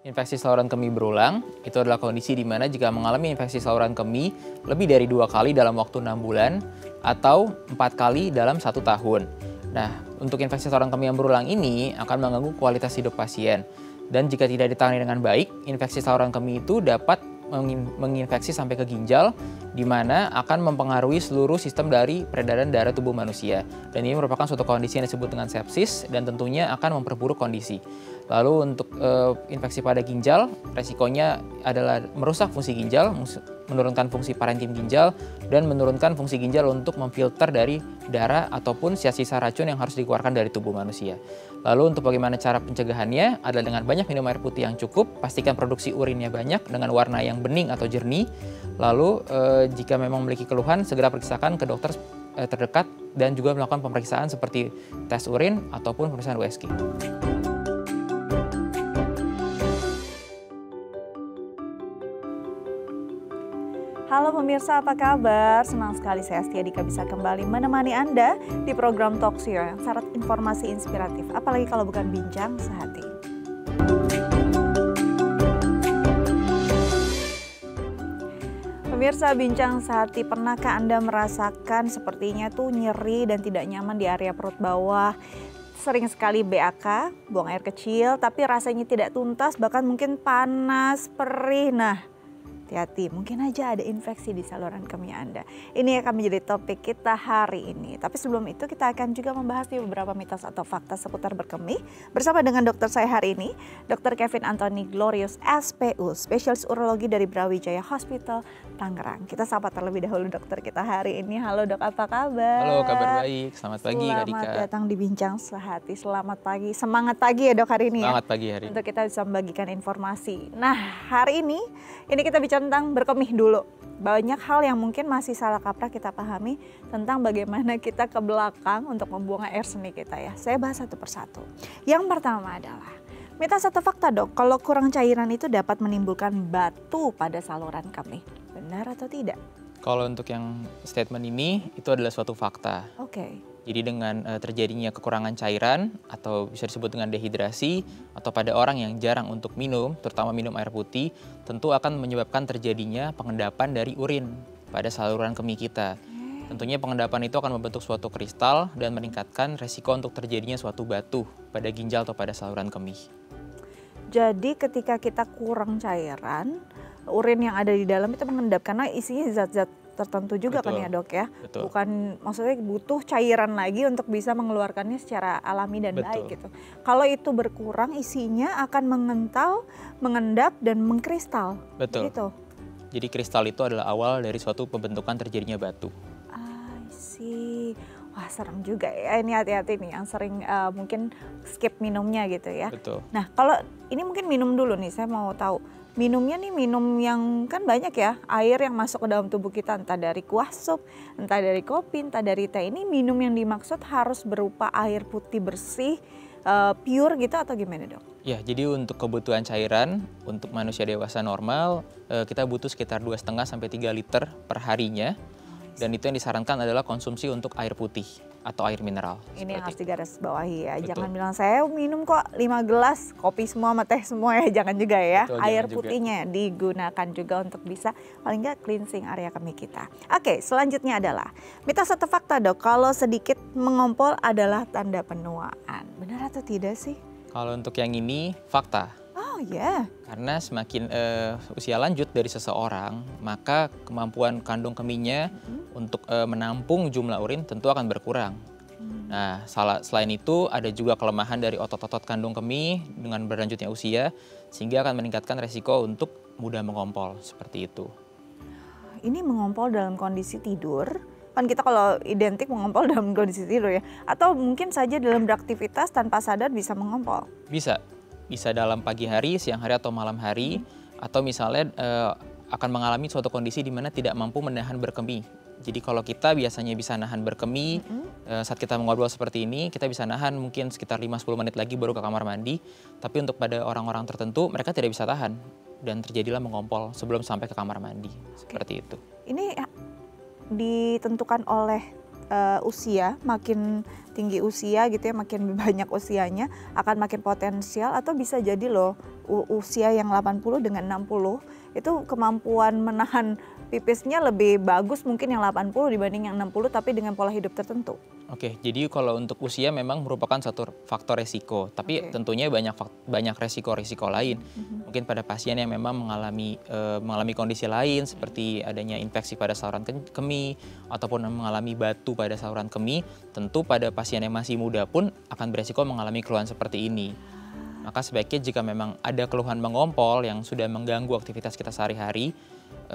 Infeksi saluran kemih berulang itu adalah kondisi di mana jika mengalami infeksi saluran kemih lebih dari 2 kali dalam waktu 6 bulan atau 4 kali dalam 1 tahun. Nah, untuk infeksi saluran kemih yang berulang ini akan mengganggu kualitas hidup pasien. Dan jika tidak ditangani dengan baik, infeksi saluran kemih itu dapat menginfeksi sampai ke ginjal, di mana akan mempengaruhi seluruh sistem dari peredaran darah tubuh manusia. Dan ini merupakan suatu kondisi yang disebut dengan sepsis dan tentunya akan memperburuk kondisi. Lalu untuk infeksi pada ginjal, resikonya adalah merusak fungsi ginjal, menurunkan fungsi parenkim ginjal, dan menurunkan fungsi ginjal untuk memfilter dari darah ataupun sisa-sisa racun yang harus dikeluarkan dari tubuh manusia. Lalu untuk bagaimana cara pencegahannya adalah dengan banyak minum air putih yang cukup, pastikan produksi urinnya banyak dengan warna yang bening atau jernih. Lalu jika memang memiliki keluhan, segera periksakan ke dokter terdekat dan juga melakukan pemeriksaan seperti tes urin ataupun pemeriksaan USG. Halo pemirsa, apa kabar? Senang sekali saya Astia Dika bisa kembali menemani Anda di program Talkshow yang syarat informasi inspiratif, apalagi kalau bukan bincang sehati. Pemirsa bincang sehati, pernahkah Anda merasakan sepertinya tuh nyeri dan tidak nyaman di area perut bawah? Sering sekali BAK, buang air kecil, tapi rasanya tidak tuntas, bahkan mungkin panas, perih. Nah, hati-hati, mungkin aja ada infeksi di saluran kemih Anda. Ini akan menjadi topik kita hari ini. Tapi sebelum itu kita akan juga membahas beberapa mitos atau fakta seputar berkemih bersama dengan dokter saya hari ini, Dr. Kevin Anthony Glorious, SPU, spesialis urologi dari Brawijaya Hospital, Tangerang. Kita sapa terlebih dahulu dokter kita hari ini. Halo dok, apa kabar? Halo, kabar baik. Selamat pagi Kak Dika. Selamat datang di Bincang Sehati. Selamat pagi. Semangat pagi ya dok hari ini. Semangat pagi hari ini. Untuk kita bisa membagikan informasi. Nah hari ini kita bicara tentang berkemih dulu. Banyak hal yang mungkin masih salah kaprah kita pahami tentang bagaimana kita ke belakang untuk membuang air seni kita ya. Saya bahas satu persatu. Yang pertama adalah mitos atau fakta dok, kalau kurang cairan itu dapat menimbulkan batu pada saluran kemih. Benar atau tidak? Kalau untuk yang statement ini, itu adalah suatu fakta. Oke. Jadi dengan terjadinya kekurangan cairan atau bisa disebut dengan dehidrasi atau pada orang yang jarang untuk minum, terutama minum air putih, tentu akan menyebabkan terjadinya pengendapan dari urin pada saluran kemih kita. Tentunya pengendapan itu akan membentuk suatu kristal dan meningkatkan resiko untuk terjadinya suatu batu pada ginjal atau pada saluran kemih. Jadi ketika kita kurang cairan, urin yang ada di dalam itu mengendap karena isinya zat-zat tertentu juga. Betul. Kan ya dok ya. Betul. Bukan maksudnya butuh cairan lagi untuk bisa mengeluarkannya secara alami dan baik gitu. Kalau itu berkurang isinya akan mengental, mengendap dan mengkristal. Betul. Gitu. Jadi kristal itu adalah awal dari suatu pembentukan terjadinya batu. I see. Wah serem juga ya, ini hati-hati nih yang sering mungkin skip minumnya gitu ya. Betul. Nah kalau ini mungkin minum dulu nih, saya mau tahu. Minumnya nih minum yang kan banyak ya, air yang masuk ke dalam tubuh kita entah dari kuah sup, entah dari kopi, entah dari teh. Ini minum yang dimaksud harus berupa air putih bersih, pure gitu atau gimana dok? Ya, jadi untuk kebutuhan cairan untuk manusia dewasa normal kita butuh sekitar 2,5 sampai 3 liter per harinya. Dan itu yang disarankan adalah konsumsi untuk air putih atau air mineral. Ini yang harus digarisbawahi ya. Betul. Jangan bilang saya minum kok 5 gelas kopi semua sama teh semua ya. Jangan juga ya. Betul, air jangan putihnya juga digunakan juga untuk bisa paling nggak cleansing area kemih kita. Oke, selanjutnya adalah mitos atau fakta dok, kalau sedikit mengompol adalah tanda penuaan. Benar atau tidak sih? Kalau untuk yang ini fakta. Oh ya. Karena semakin usia lanjut dari seseorang, maka kemampuan kandung kemihnya untuk menampung jumlah urin tentu akan berkurang. Nah, selain itu ada juga kelemahan dari otot-otot kandung kemih dengan berlanjutnya usia, sehingga akan meningkatkan resiko untuk mudah mengompol, seperti itu. Ini mengompol dalam kondisi tidur, kan kita kalau identik mengompol dalam kondisi tidur ya, atau mungkin saja dalam beraktivitas tanpa sadar bisa mengompol? Bisa dalam pagi hari, siang hari atau malam hari, atau misalnya akan mengalami suatu kondisi di mana tidak mampu menahan berkemih. Jadi kalau kita biasanya bisa nahan berkemih, saat kita mengobrol seperti ini, kita bisa nahan mungkin sekitar 5-10 menit lagi baru ke kamar mandi. Tapi untuk pada orang-orang tertentu, mereka tidak bisa tahan. Dan terjadilah mengompol sebelum sampai ke kamar mandi. Seperti itu. Ini ditentukan oleh usia, makin tinggi usia gitu ya, makin banyak usianya akan makin potensial, atau bisa jadi loh usia yang 80 dengan 60 itu kemampuan menahan pipisnya lebih bagus mungkin yang 80 dibanding yang 60 tapi dengan pola hidup tertentu. Oke, jadi kalau untuk usia memang merupakan satu faktor resiko, tapi tentunya banyak resiko-resiko lain. Mungkin pada pasien yang memang mengalami kondisi lain seperti adanya infeksi pada saluran kemih ataupun mengalami batu pada saluran kemih, tentu pada pasien yang masih muda pun akan beresiko mengalami keluhan seperti ini. Maka sebaiknya jika memang ada keluhan mengompol yang sudah mengganggu aktivitas kita sehari-hari,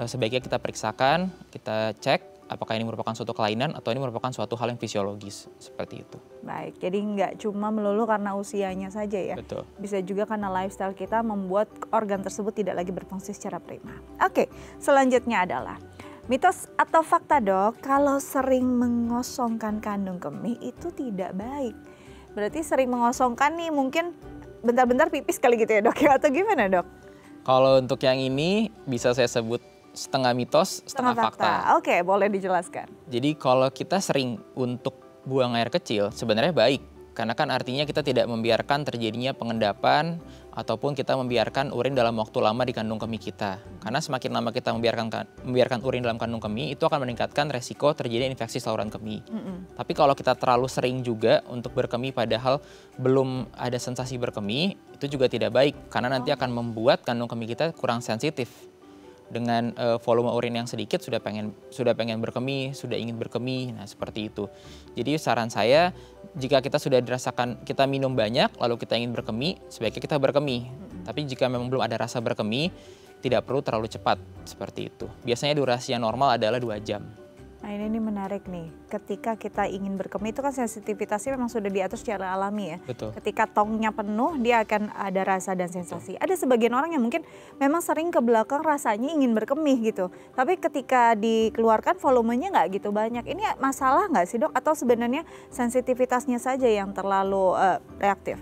sebaiknya kita periksakan, kita cek apakah ini merupakan suatu kelainan atau ini merupakan suatu hal yang fisiologis, seperti itu. Baik, jadi nggak cuma melulu karena usianya saja ya. Betul. Bisa juga karena lifestyle kita membuat organ tersebut tidak lagi berfungsi secara prima. Oke, selanjutnya adalah mitos atau fakta dok, kalau sering mengosongkan kandung kemih itu tidak baik. Berarti sering mengosongkan nih mungkin bentar-bentar pipis kali gitu ya dok ya, atau gimana dok? Kalau untuk yang ini bisa saya sebut setengah mitos, setengah fakta. Oke, boleh dijelaskan. Jadi kalau kita sering untuk buang air kecil sebenarnya baik. Karena kan artinya kita tidak membiarkan terjadinya pengendapan ataupun kita membiarkan urin dalam waktu lama di kandung kemih kita. Karena semakin lama kita membiarkan urin dalam kandung kemih, itu akan meningkatkan resiko terjadi infeksi saluran kemih. Tapi kalau kita terlalu sering juga untuk berkemih padahal belum ada sensasi berkemih, itu juga tidak baik. Karena nanti akan membuat kandung kemih kita kurang sensitif. Dengan volume urin yang sedikit sudah pengen berkemih, sudah ingin berkemih, nah seperti itu. Jadi saran saya, jika kita sudah dirasakan kita minum banyak lalu kita ingin berkemih, sebaiknya kita berkemih. Tapi jika memang belum ada rasa berkemih, tidak perlu terlalu cepat, seperti itu. Biasanya durasi yang normal adalah 2 jam. Nah ini menarik nih, ketika kita ingin berkemih itu kan sensitivitasnya memang sudah diatur secara alami ya. Betul. Ketika tongnya penuh dia akan ada rasa dan sensasi. Betul. Ada sebagian orang yang mungkin memang sering ke belakang rasanya ingin berkemih gitu. Tapi ketika dikeluarkan volumenya nggak gitu banyak. Ini masalah nggak sih dok? Atau sebenarnya sensitivitasnya saja yang terlalu reaktif?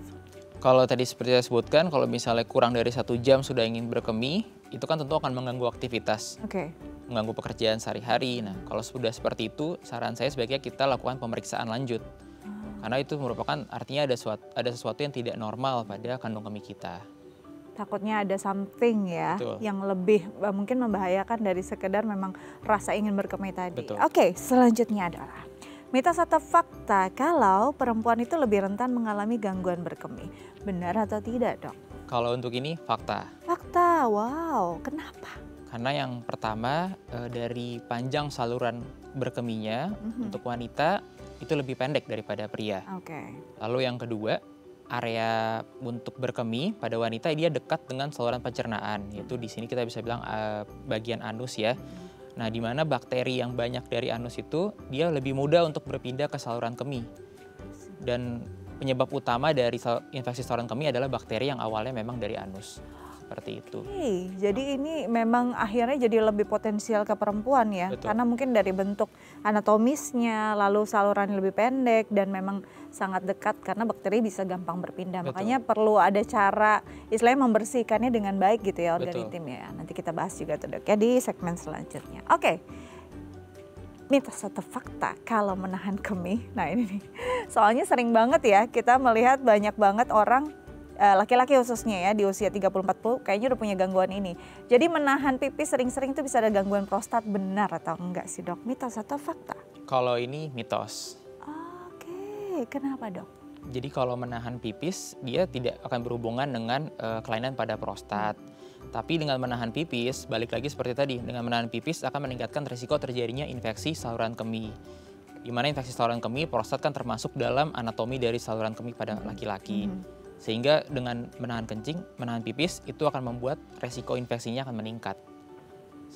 Kalau tadi seperti saya sebutkan, kalau misalnya kurang dari 1 jam sudah ingin berkemih, itu kan tentu akan mengganggu aktivitas. Mengganggu pekerjaan sehari-hari. Nah, kalau sudah seperti itu, saran saya sebaiknya kita lakukan pemeriksaan lanjut. Karena itu merupakan artinya ada sesuatu yang tidak normal pada kandung kemih kita. Takutnya ada something ya. Betul. Yang lebih mungkin membahayakan dari sekedar memang rasa ingin berkemih tadi. Betul. Oke, selanjutnya adalah mitos atau fakta kalau perempuan itu lebih rentan mengalami gangguan berkemih. Benar atau tidak dok? Kalau untuk ini fakta. Fakta, wow. Kenapa? Karena yang pertama dari panjang saluran berkemihnya untuk wanita itu lebih pendek daripada pria. Lalu yang kedua, area untuk berkemih pada wanita dia dekat dengan saluran pencernaan, yaitu di sini kita bisa bilang bagian anus ya. Nah, di mana bakteri yang banyak dari anus itu dia lebih mudah untuk berpindah ke saluran kemih. Dan penyebab utama dari infeksi saluran kemih adalah bakteri yang awalnya memang dari anus. Seperti itu. Jadi ini memang akhirnya jadi lebih potensial ke perempuan ya. Betul. Karena mungkin dari bentuk anatomisnya, lalu saluran lebih pendek dan memang sangat dekat karena bakteri bisa gampang berpindah. Betul. Makanya perlu ada cara istilahnya membersihkannya dengan baik gitu ya organ intim ya. Nanti kita bahas juga tuh dok ya di segmen selanjutnya. Oke. Mitos atau fakta kalau menahan kemih. Nah ini nih, soalnya sering banget ya kita melihat banyak banget orang laki-laki khususnya ya di usia 30-40 kayaknya udah punya gangguan ini. Jadi menahan pipis sering-sering itu bisa ada gangguan prostat, benar atau enggak sih dok? Mitos atau fakta? Kalau ini mitos. Oke, kenapa dok? Jadi kalau menahan pipis dia tidak akan berhubungan dengan kelainan pada prostat. Tapi dengan menahan pipis, balik lagi seperti tadi, dengan menahan pipis akan meningkatkan risiko terjadinya infeksi saluran kemih. Di mana infeksi saluran kemih, prostat kan termasuk dalam anatomi dari saluran kemih pada laki-laki. Sehingga dengan menahan kencing, menahan pipis itu akan membuat resiko infeksinya akan meningkat.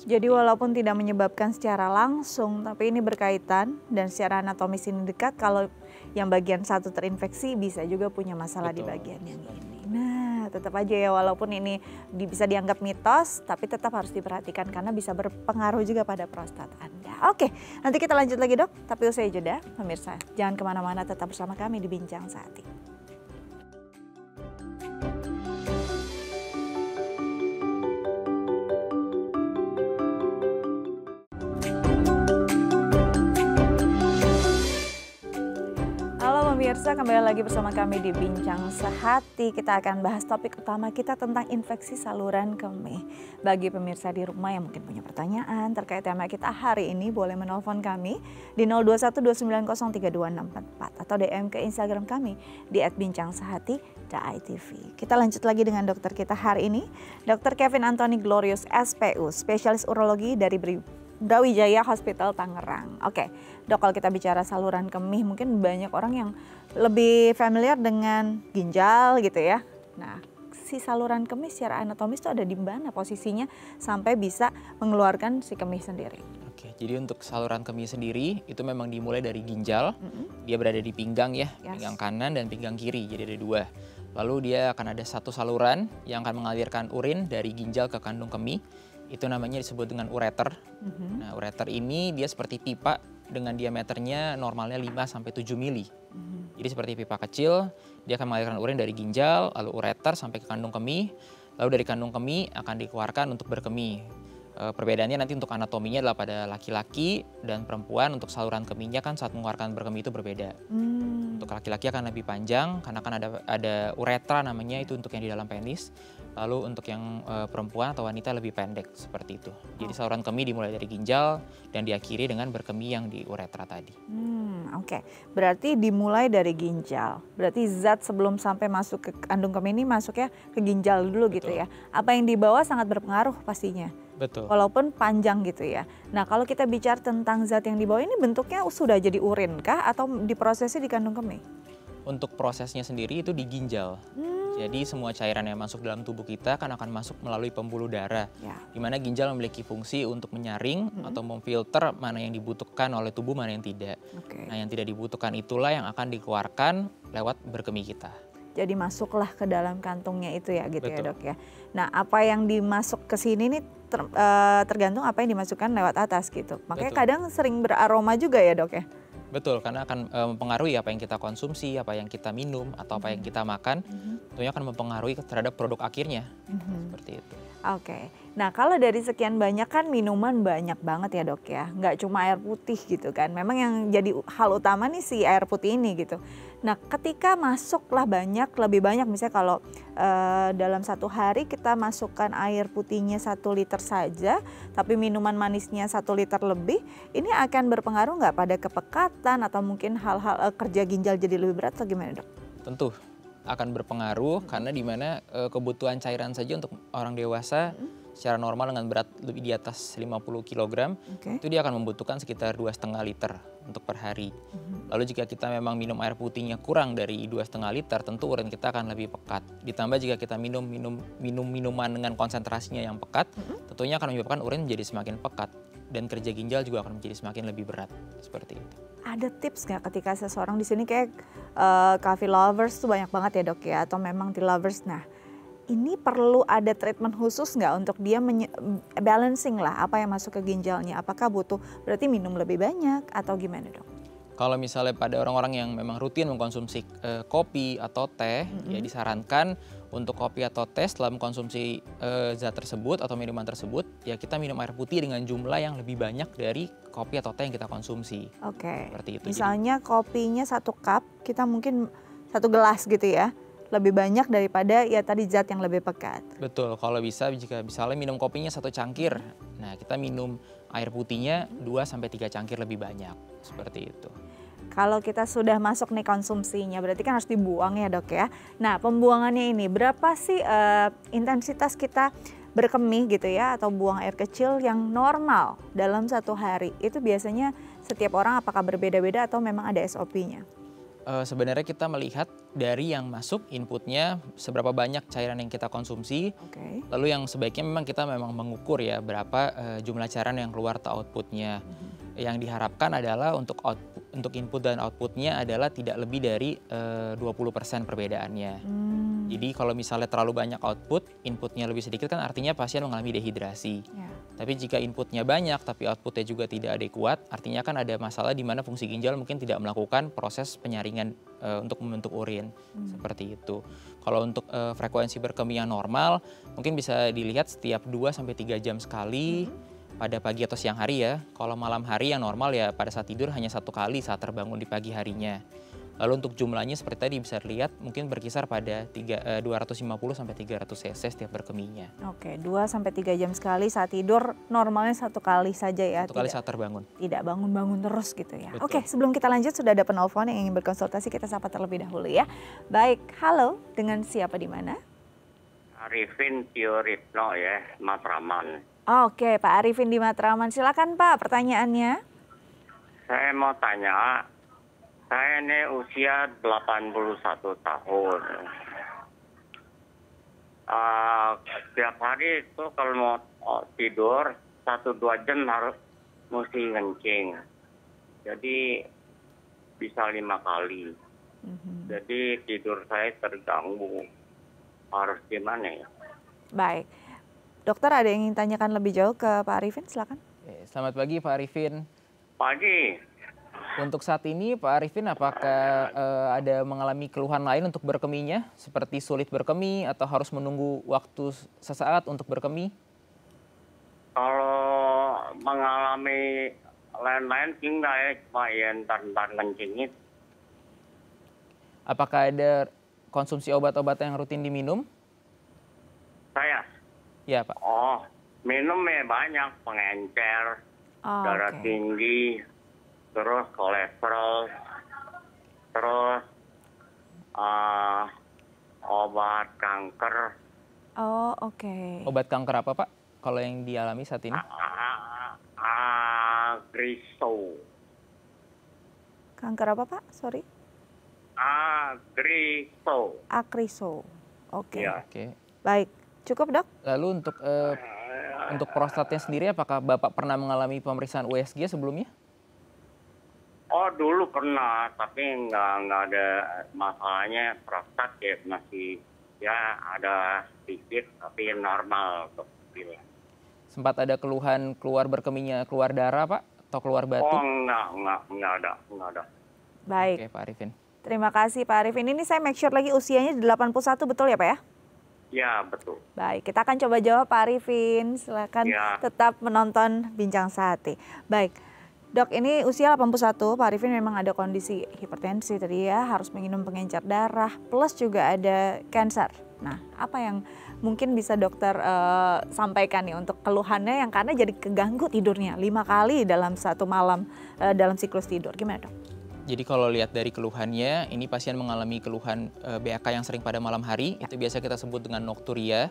Jadi walaupun tidak menyebabkan secara langsung, tapi ini berkaitan dan secara anatomis ini dekat, kalau yang bagian satu terinfeksi bisa juga punya masalah di bagian yang ini. Nah tetap aja ya walaupun ini bisa dianggap mitos, tapi tetap harus diperhatikan karena bisa berpengaruh juga pada prostat Anda. Oke, nanti kita lanjut lagi dok, tapi usai jeda pemirsa. Jangan kemana-mana, tetap bersama kami di Bincang Saat ini. pemirsa, kembali lagi bersama kami di Bincang Sehati. Kita akan bahas topik utama kita tentang infeksi saluran kemih. Bagi pemirsa di rumah yang mungkin punya pertanyaan terkait tema kita hari ini, boleh menelpon kami di 0212903264 atau DM ke Instagram kami di @bincangsehati.itv. Kita lanjut lagi dengan dokter kita hari ini, Dr. Kevin Anthony Glorious, SPU, spesialis urologi dari Brawijaya Hospital Tangerang. Oke, dok, kalau kita bicara saluran kemih, mungkin banyak orang yang lebih familiar dengan ginjal gitu ya. Nah, si saluran kemih secara anatomis itu ada di mana posisinya sampai bisa mengeluarkan si kemih sendiri? Oke, jadi untuk saluran kemih sendiri itu memang dimulai dari ginjal. Dia berada di pinggang ya, pinggang kanan dan pinggang kiri, jadi ada dua. Lalu dia akan ada satu saluran yang akan mengalirkan urin dari ginjal ke kandung kemih. Itu namanya disebut dengan ureter. Nah, ureter ini dia seperti pipa dengan diameternya normalnya 5-7 mili. Jadi seperti pipa kecil, dia akan mengalirkan urin dari ginjal, lalu ureter sampai ke kandung kemih, lalu dari kandung kemih akan dikeluarkan untuk berkemih. Perbedaannya nanti untuk anatominya adalah pada laki-laki dan perempuan. Untuk saluran kemihnya kan saat mengeluarkan berkemih itu berbeda. Untuk laki-laki akan lebih panjang karena kan ada uretra namanya, itu untuk yang di dalam penis. Lalu untuk yang perempuan atau wanita lebih pendek seperti itu. Jadi saluran kemih dimulai dari ginjal dan diakhiri dengan berkemih yang di uretra tadi. Oke. Berarti dimulai dari ginjal. Berarti zat sebelum sampai masuk ke kandung kemih ini masuknya ke ginjal dulu. Betul. Gitu ya. Apa yang dibawa sangat berpengaruh pastinya. Betul. Walaupun panjang gitu ya. Nah, kalau kita bicara tentang zat yang dibawa ini bentuknya sudah jadi urin kah atau diprosesnya di kandung kemih? Untuk prosesnya sendiri itu di ginjal. Jadi semua cairan yang masuk dalam tubuh kita kan akan masuk melalui pembuluh darah. Di mana ginjal memiliki fungsi untuk menyaring atau memfilter mana yang dibutuhkan oleh tubuh, mana yang tidak. Nah, yang tidak dibutuhkan itulah yang akan dikeluarkan lewat berkemih kita. Jadi masuklah ke dalam kantungnya itu ya gitu. Betul. Ya dok ya. Nah, apa yang dimasuk ke sini nih tergantung apa yang dimasukkan lewat atas gitu. Makanya betul. Kadang sering beraroma juga ya dok ya. Betul, karena akan mempengaruhi apa yang kita konsumsi, apa yang kita minum, atau apa yang kita makan. Tentunya akan mempengaruhi terhadap produk akhirnya. Seperti itu. Oke. Nah, kalau dari sekian banyak kan minuman banyak banget ya dok ya. Nggak cuma air putih gitu kan. Memang yang jadi hal utama nih si air putih ini gitu. Nah, ketika masuklah lebih banyak misalnya kalau dalam satu hari kita masukkan air putihnya 1 liter saja, tapi minuman manisnya 1 liter lebih, ini akan berpengaruh nggak pada kepekatan atau mungkin hal-hal kerja ginjal jadi lebih berat atau gimana dok? Tentu akan berpengaruh karena di mana kebutuhan cairan saja untuk orang dewasa secara normal dengan berat lebih di atas 50 kg, itu dia akan membutuhkan sekitar 2,5 liter untuk per hari. Lalu jika kita memang minum air putihnya kurang dari 2,5 liter, tentu urin kita akan lebih pekat. Ditambah jika kita minum minuman dengan konsentrasinya yang pekat, tentunya akan menyebabkan urin menjadi semakin pekat dan kerja ginjal juga akan menjadi semakin lebih berat seperti itu. Ada tips nggak ketika seseorang di sini kayak coffee lovers tuh banyak banget ya dok ya, atau memang tea lovers. Nah, ini perlu ada treatment khusus nggak untuk dia balancing lah apa yang masuk ke ginjalnya? Apakah butuh berarti minum lebih banyak atau gimana dok? Kalau misalnya pada orang-orang yang memang rutin mengkonsumsi kopi atau teh, ya disarankan untuk kopi atau teh setelah mengkonsumsi zat tersebut atau minuman tersebut, ya kita minum air putih dengan jumlah yang lebih banyak dari kopi atau teh yang kita konsumsi. Seperti itu. Misalnya kopinya 1 cup, kita mungkin 1 gelas gitu ya. Lebih banyak daripada ya tadi zat yang lebih pekat. Betul, kalau bisa jika misalnya minum kopinya 1 cangkir, nah kita minum air putihnya 2-3 cangkir lebih banyak, seperti itu. Kalau kita sudah masuk nih konsumsinya, berarti kan harus dibuang ya dok ya. Nah, pembuangannya ini berapa sih intensitas kita berkemih gitu ya, atau buang air kecil yang normal dalam 1 hari? Itu biasanya setiap orang apakah berbeda-beda atau memang ada SOP-nya? Sebenarnya kita melihat dari yang masuk inputnya seberapa banyak cairan yang kita konsumsi, lalu yang sebaiknya memang kita mengukur ya berapa jumlah cairan yang keluar atau outputnya. Yang diharapkan adalah untuk input dan outputnya adalah tidak lebih dari 20% perbedaannya. Jadi kalau misalnya terlalu banyak output, inputnya lebih sedikit kan artinya pasien mengalami dehidrasi. Tapi jika inputnya banyak tapi outputnya juga tidak adekuat, artinya kan ada masalah di mana fungsi ginjal mungkin tidak melakukan proses penyaringan untuk membentuk urin. Seperti itu. Kalau untuk frekuensi berkemih yang normal, mungkin bisa dilihat setiap 2-3 jam sekali pada pagi atau siang hari ya. Kalau malam hari yang normal ya pada saat tidur hanya 1 kali saat terbangun di pagi harinya. Lalu untuk jumlahnya seperti tadi bisa dilihat mungkin berkisar pada 250 sampai 300 cc setiap berkemihnya. Oke, 2 sampai 3 jam sekali saat tidur, normalnya 1 kali saja ya. Satu kali saat terbangun. Tidak bangun-bangun terus gitu ya. Betul. Oke, sebelum kita lanjut sudah ada penelpon yang ingin berkonsultasi, kita sapa terlebih dahulu ya. Baik, halo, dengan siapa di mana? Arifin Tioritno ya, Matraman. Oke, Pak Arifin di Matraman. Silakan Pak, pertanyaannya. Saya mau tanya, saya ini usia 81 tahun. Setiap hari itu kalau mau tidur 1-2 jam harus mesti ngencing. Jadi bisa 5 kali. Jadi tidur saya terganggu. Harus gimana ya? Baik. Dokter ada yang ingin tanyakan lebih jauh ke Pak Arifin, silakan. Selamat pagi Pak Arifin. Pagi. Untuk saat ini Pak Arifin apakah ada mengalami keluhan lain untuk berkemihnya? Seperti sulit berkemih atau harus menunggu waktu sesaat untuk berkemih? Kalau mengalami lain-lain enggak ya, cuma ya ntar ngencing itu. Apakah ada konsumsi obat-obatan yang rutin diminum? Saya? Ya Pak. Oh, minum ya banyak, pengencer, darah tinggi, terus kolesterol, terus obat kanker. Oh, oke. Obat kanker apa Pak kalau yang dialami saat ini? Agriso. Kanker apa Pak? Sorry. Agriso. Akriso. Oke. Ya. Oke. Baik. Cukup dok? Lalu untuk prostatnya sendiri apakah Bapak pernah mengalami pemeriksaan USG sebelumnya? Oh dulu pernah, tapi nggak ada masalahnya, prostat ya masih ya ada sedikit tapi normal untuk bilang. Sempat ada keluhan keluar berkemihnya keluar darah Pak atau keluar batu? Oh nggak ada. Baik. Oke Pak Arifin. Terima kasih Pak Arifin. Ini saya make sure lagi usianya 81 betul ya Pak ya? Ya betul. Baik, kita akan coba jawab Pak Arifin. Silakan tetap menonton Bincang Sehati. Baik, dok ini usia 81, Pak Arifin memang ada kondisi hipertensi tadi ya, harus minum pengencer darah, plus juga ada kanker. Nah, apa yang mungkin bisa dokter sampaikan nih untuk keluhannya yang karena jadi keganggu tidurnya 5 kali dalam satu malam dalam siklus tidur, gimana dok? Jadi kalau lihat dari keluhannya, ini pasien mengalami keluhan BAK yang sering pada malam hari, itu biasa kita sebut dengan nokturia.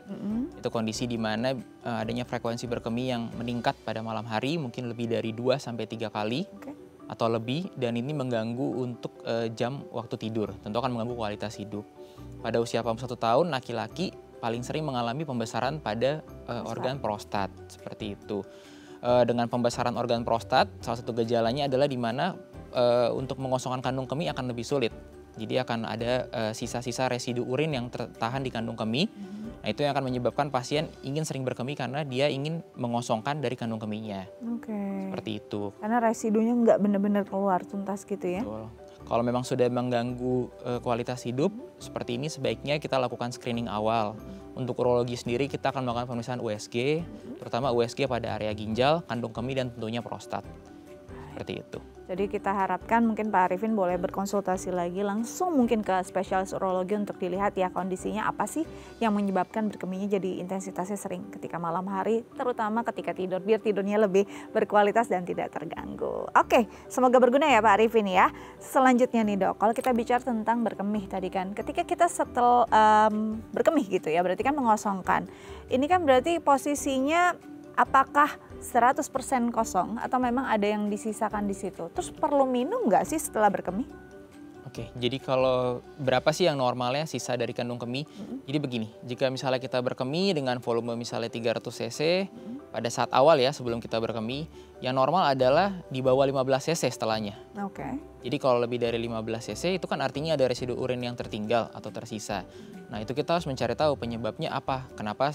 Itu kondisi di mana adanya frekuensi berkemih yang meningkat pada malam hari, mungkin lebih dari 2-3 kali atau lebih, dan ini mengganggu untuk jam waktu tidur, tentu akan mengganggu kualitas hidup. Pada usia 81 tahun, laki-laki paling sering mengalami pembesaran pada organ prostat, seperti itu. Dengan pembesaran organ prostat, salah satu gejalanya adalah di mana untuk mengosongkan kandung kemih akan lebih sulit. Jadi akan ada sisa-sisa residu urin yang tertahan di kandung kemih. Nah itu yang akan menyebabkan pasien ingin sering berkemih karena dia ingin mengosongkan dari kandung kemihnya. Seperti itu. Karena residunya nggak benar-benar keluar tuntas gitu ya. Betul. Kalau memang sudah mengganggu kualitas hidup seperti ini, sebaiknya kita lakukan screening awal. Untuk urologi sendiri kita akan melakukan pemeriksaan USG, terutama USG pada area ginjal, kandung kemih, dan tentunya prostat. Seperti itu. Jadi kita harapkan mungkin Pak Arifin boleh berkonsultasi lagi langsung mungkin ke spesialis urologi untuk dilihat ya kondisinya apa sih yang menyebabkan berkemihnya jadi intensitasnya sering ketika malam hari, terutama ketika tidur, biar tidurnya lebih berkualitas dan tidak terganggu. Oke, semoga berguna ya Pak Arifin ya. Selanjutnya nih dok, kalau kita bicara tentang berkemih tadi kan, ketika kita setel berkemih gitu ya, berarti kan mengosongkan. Ini kan berarti posisinya apakah 100% kosong atau memang ada yang disisakan di situ? Terus perlu minum nggak sih setelah berkemih? Oke, jadi kalau berapa sih yang normalnya sisa dari kandung kemih? Jadi begini, jika misalnya kita berkemih dengan volume misalnya 300 cc pada saat awal ya sebelum kita berkemih, yang normal adalah di bawah 15 cc setelahnya. Jadi kalau lebih dari 15 cc itu kan artinya ada residu urin yang tertinggal atau tersisa. Nah itu kita harus mencari tahu penyebabnya apa, kenapa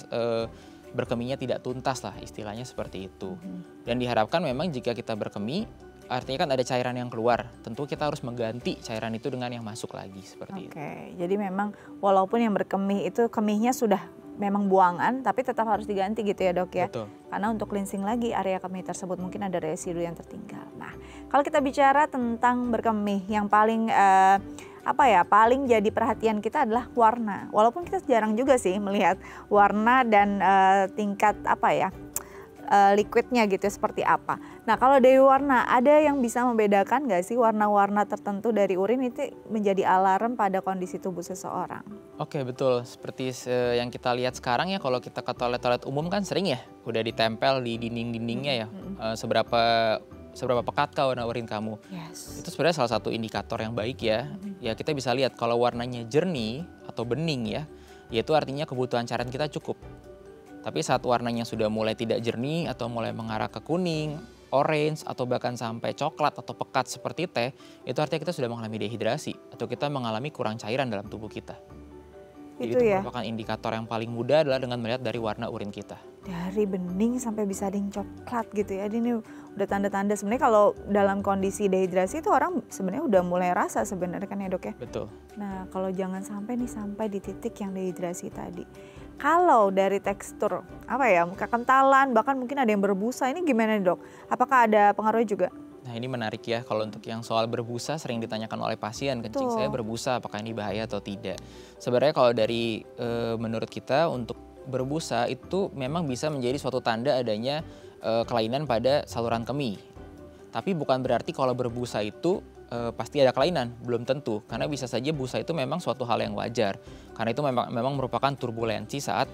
berkemihnya tidak tuntas lah, istilahnya seperti itu. Dan diharapkan memang jika kita berkemih, artinya kan ada cairan yang keluar. Tentu kita harus mengganti cairan itu dengan yang masuk lagi, seperti itu. Jadi memang walaupun yang berkemih itu kemihnya sudah memang buangan tapi tetap harus diganti gitu ya dok ya. Betul. Karena untuk cleansing lagi area kemih tersebut mungkin ada residu yang tertinggal. Nah kalau kita bicara tentang berkemih yang paling paling jadi perhatian kita adalah warna. Walaupun kita jarang juga sih melihat warna dan tingkat liquidnya gitu seperti apa. Nah kalau dari warna, ada yang bisa membedakan nggak sih warna-warna tertentu dari urin itu menjadi alarm pada kondisi tubuh seseorang? Oke, betul. Seperti yang kita lihat sekarang ya, kalau kita ke toilet-toilet umum kan sering ya, udah ditempel di dinding-dindingnya ya, seberapa pekatkah warna urin kamu. Yes. Itu sebenarnya salah satu indikator yang baik ya. Ya kita bisa lihat kalau warnanya jernih atau bening ya, yaitu artinya kebutuhan cairan kita cukup. Tapi saat warnanya sudah mulai tidak jernih atau mulai mengarah ke kuning, orange, atau bahkan sampai coklat atau pekat seperti teh, itu artinya kita sudah mengalami dehidrasi atau kita mengalami kurang cairan dalam tubuh kita. Jadi itu ya? merupakan indikator yang paling mudah adalah dengan melihat dari warna urin kita. Dari bening sampai bisa ada yang coklat gitu ya. Ini udah tanda-tanda sebenarnya kalau dalam kondisi dehidrasi itu orang sebenarnya udah mulai rasa sebenarnya kan ya dok ya. Betul. Nah kalau jangan sampai di titik yang dehidrasi tadi. Kalau dari tekstur kekentalan bahkan mungkin ada yang berbusa, ini gimana dok? Apakah ada pengaruhnya juga? Nah ini menarik ya, kalau untuk yang soal berbusa sering ditanyakan oleh pasien, kencing saya berbusa apakah ini bahaya atau tidak. Sebenarnya kalau dari menurut kita untuk berbusa itu memang bisa menjadi suatu tanda adanya kelainan pada saluran kemih. Tapi bukan berarti kalau berbusa itu pasti ada kelainan, belum tentu. Karena bisa saja busa itu memang suatu hal yang wajar. Karena itu memang merupakan turbulensi saat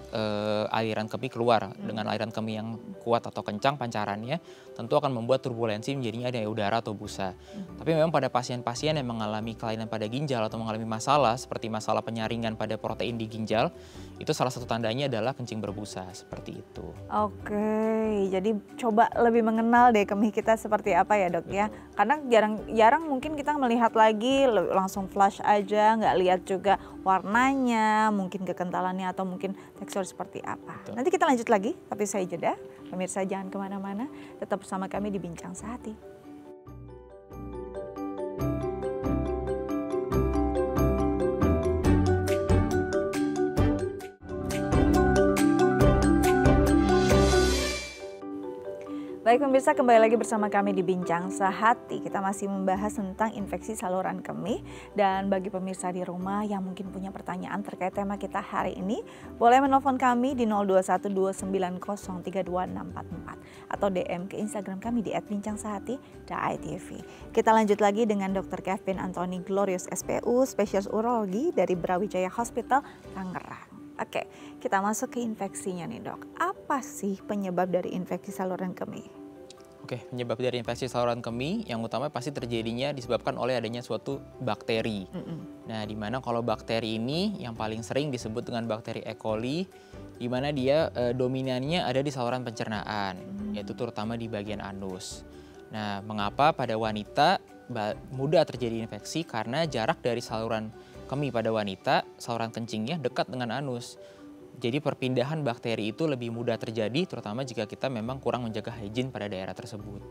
aliran kemih keluar. Dengan aliran kemih yang kuat atau kencang pancarannya, tentu akan membuat turbulensi menjadinya ada udara atau busa. Tapi memang pada pasien-pasien yang mengalami kelainan pada ginjal atau mengalami masalah seperti masalah penyaringan pada protein di ginjal, itu salah satu tandanya adalah kencing berbusa, seperti itu. Oke, jadi coba lebih mengenal deh kemih kita seperti apa ya dok ya. Karena jarang mungkin kita melihat lagi langsung flash aja, nggak lihat juga warnanya, mungkin kekentalannya atau mungkin tekstur seperti apa. Betul. Nanti kita lanjut lagi, tapi saya jeda. Pemirsa jangan kemana-mana, tetap bersama kami di Bincang Sehati. Baik pemirsa, kembali lagi bersama kami di Bincang Sehati. Kita masih membahas tentang infeksi saluran kemih. Dan bagi pemirsa di rumah yang mungkin punya pertanyaan terkait tema kita hari ini, boleh menelpon kami di 0212903244 atau DM ke Instagram kami di @bincangsehati.itv. Kita lanjut lagi dengan Dr. Kevin Anthony Glorious SPU, spesialis urologi dari Brawijaya Hospital, Tangerang. Oke, kita masuk ke infeksinya nih dok. Apa sih penyebab dari infeksi saluran kemih? Oke, penyebab dari infeksi saluran kemih yang utama pasti terjadinya disebabkan oleh adanya suatu bakteri. Nah, di mana kalau bakteri ini yang paling sering disebut dengan bakteri E. coli, di mana dia dominannya ada di saluran pencernaan, yaitu terutama di bagian anus. Nah, mengapa pada wanita mudah terjadi infeksi? Karena jarak dari saluran kemih pada wanita, saluran kencingnya dekat dengan anus. Jadi perpindahan bakteri itu lebih mudah terjadi, terutama jika kita memang kurang menjaga hygiene pada daerah tersebut.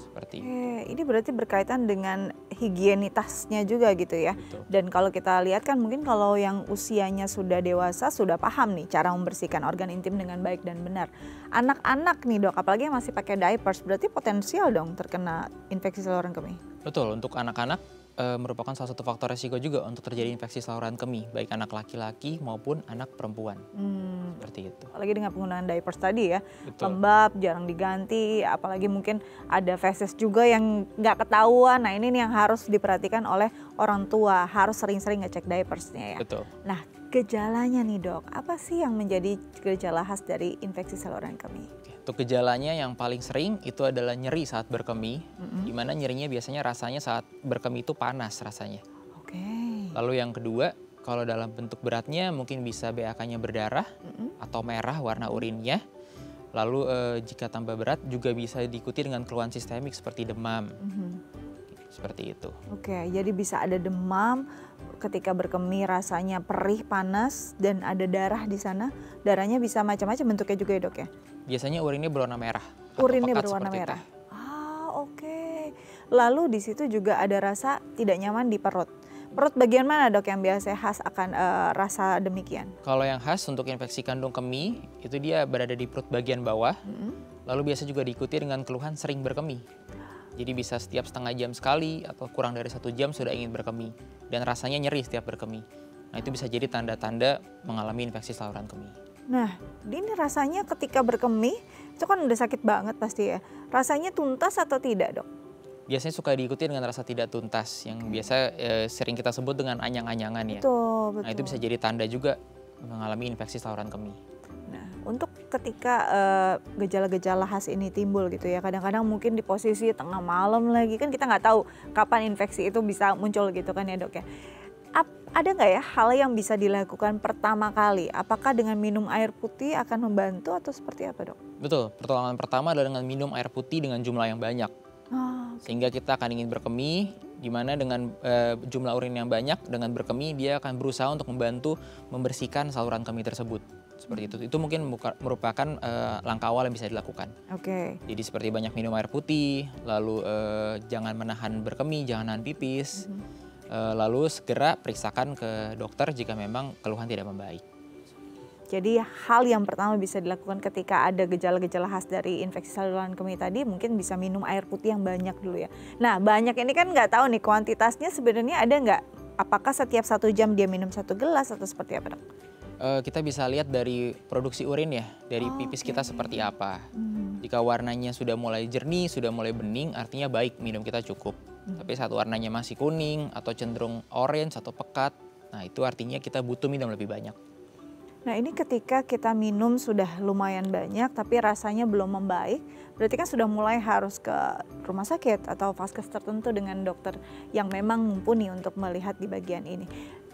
Seperti itu. Ini berarti berkaitan dengan higienitasnya juga gitu ya. Betul. Dan kalau kita lihat kan mungkin kalau yang usianya sudah dewasa sudah paham nih cara membersihkan organ intim dengan baik dan benar. Anak-anak nih dok, apalagi yang masih pakai diapers, berarti potensial dong terkena infeksi saluran kemih. Betul, untuk anak-anak merupakan salah satu faktor resiko juga untuk terjadi infeksi saluran kemih, baik anak laki-laki maupun anak perempuan. Seperti itu. Apalagi dengan penggunaan diapers tadi ya, Betul. lembab, jarang diganti, apalagi mungkin ada feses juga yang nggak ketahuan. Nah ini nih yang harus diperhatikan oleh orang tua, harus sering-sering ngecek diapersnya ya. Betul. Nah gejalanya nih dok, apa sih yang menjadi gejala khas dari infeksi saluran kemih? Untuk gejalanya yang paling sering itu adalah nyeri saat berkemih, di mana nyerinya biasanya rasanya saat berkemih itu panas rasanya. Oke. Lalu yang kedua, kalau dalam bentuk beratnya mungkin bisa BAK-nya berdarah atau merah warna urinnya. Lalu jika tambah berat juga bisa diikuti dengan keluhan sistemik seperti demam. Seperti itu. Oke, jadi bisa ada demam ketika berkemih, rasanya perih, panas, dan ada darah di sana. Darahnya bisa macam-macam bentuknya juga ya dok ya? Biasanya urinnya berwarna merah. Urinnya pekat berwarna seperti merah. teh. Oke. Lalu di situ juga ada rasa tidak nyaman di perut. Perut bagian mana dok yang biasanya khas akan rasa demikian? Kalau yang khas untuk infeksi kandung kemih, itu dia berada di perut bagian bawah. Lalu biasa juga diikuti dengan keluhan sering berkemih. Jadi bisa setiap setengah jam sekali atau kurang dari 1 jam sudah ingin berkemih. Dan rasanya nyeri setiap berkemih. Nah itu bisa jadi tanda-tanda mengalami infeksi saluran kemih. Nah, ini rasanya ketika berkemih, itu kan udah sakit banget pasti ya. Rasanya tuntas atau tidak dok? Biasanya suka diikuti dengan rasa tidak tuntas yang biasa sering kita sebut dengan anyang-anyangan ya. Betul. Nah itu bisa jadi tanda juga mengalami infeksi saluran kemih. Nah, untuk ketika gejala-gejala khas ini timbul gitu ya, kadang-kadang mungkin di posisi tengah malam lagi, kan kita nggak tahu kapan infeksi itu bisa muncul gitu kan ya dok ya. Ada nggak ya hal yang bisa dilakukan pertama kali? Apakah dengan minum air putih akan membantu atau seperti apa dok? Betul, pertolongan pertama adalah dengan minum air putih dengan jumlah yang banyak. Sehingga kita akan ingin berkemih, di mana dengan jumlah urin yang banyak, dengan berkemih dia akan berusaha untuk membantu membersihkan saluran kemih tersebut. Seperti itu. Itu mungkin merupakan langkah awal yang bisa dilakukan. Oke. Jadi seperti banyak minum air putih, lalu jangan menahan berkemih, jangan nahan pipis, lalu segera periksakan ke dokter jika memang keluhan tidak membaik. Jadi hal yang pertama bisa dilakukan ketika ada gejala-gejala khas dari infeksi saluran kemih tadi, mungkin bisa minum air putih yang banyak dulu ya. Nah banyak ini kan nggak tahu nih kuantitasnya sebenarnya ada nggak? Apakah setiap 1 jam dia minum 1 gelas atau seperti apa dok? Kita bisa lihat dari produksi urin ya, dari pipis kita seperti apa. Jika warnanya sudah mulai jernih, sudah mulai bening, artinya baik, minum kita cukup. Tapi saat warnanya masih kuning atau cenderung orange atau pekat, nah itu artinya kita butuh minum lebih banyak. Nah ini ketika kita minum sudah lumayan banyak tapi rasanya belum membaik, berarti kan sudah mulai harus ke rumah sakit atau vaskes tertentu dengan dokter yang memang mumpuni untuk melihat di bagian ini.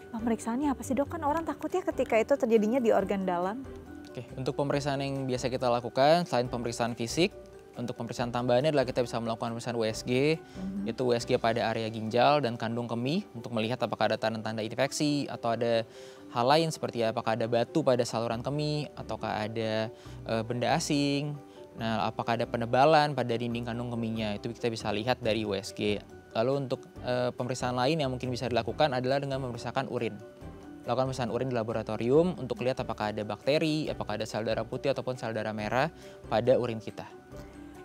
Pemeriksaannya apa sih dok? Kan orang takutnya ketika itu terjadinya di organ dalam. Oke, untuk pemeriksaan yang biasa kita lakukan selain pemeriksaan fisik, untuk pemeriksaan tambahannya adalah kita bisa melakukan pemeriksaan USG, yaitu USG pada area ginjal dan kandung kemih untuk melihat apakah ada tanda-tanda infeksi atau ada hal lain seperti apakah ada batu pada saluran kemih ataukah ada benda asing. Nah, apakah ada penebalan pada dinding kandung kemihnya, itu kita bisa lihat dari USG. Lalu untuk pemeriksaan lain yang mungkin bisa dilakukan adalah dengan memeriksakan urin. Lakukan pemeriksaan urin di laboratorium untuk lihat apakah ada bakteri, apakah ada sel darah putih ataupun sel darah merah pada urin kita.